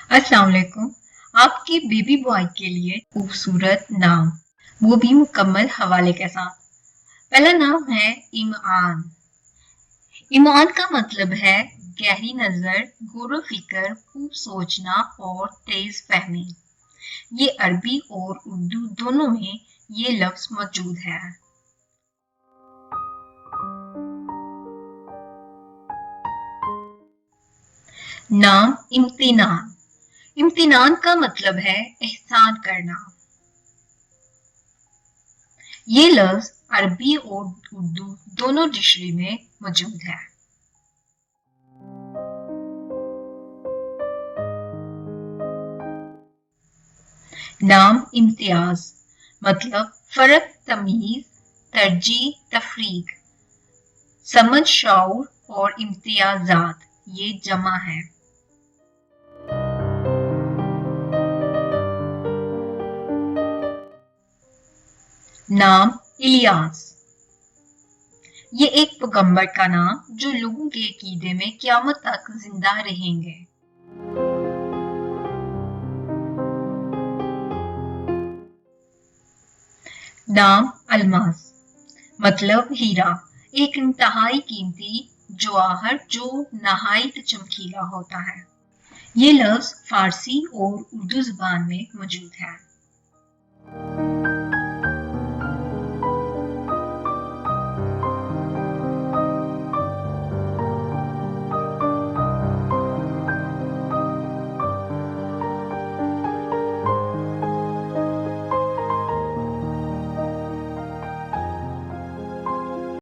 अस्सलाम वालेकुम। आपके बेबी बॉय के लिए खूबसूरत नाम, वो भी मुकम्मल हवाले के साथ। पहला नाम है ईमान। ईमान का मतलब है गहरी नजर, गौर फिक्र, खूब सोचना और तेज फहमी। ये अरबी और उर्दू दोनों में ये लफ्ज मौजूद है। नाम इम्तिनान। इम्तिनान का मतलब है एहसान करना। ये लफ्ज अरबी और उर्दू दोनों डिक्शनरी में मौजूद है। नाम इम्तियाज मतलब फर्क, तमीज, तरजीह, तफरीक, समझ, शऊर और इम्तियाजात ये जमा है। नाम इलियास। ये एक पैगंबर का नाम जो लोगों के अकीदे में क़यामत तक जिंदा रहेंगे। नाम अल्मास मतलब हीरा, एक इंतहाई कीमती जवाहर जो नहायत चमकीला होता है। ये लफ्ज फारसी और उर्दू जुबान में मौजूद है।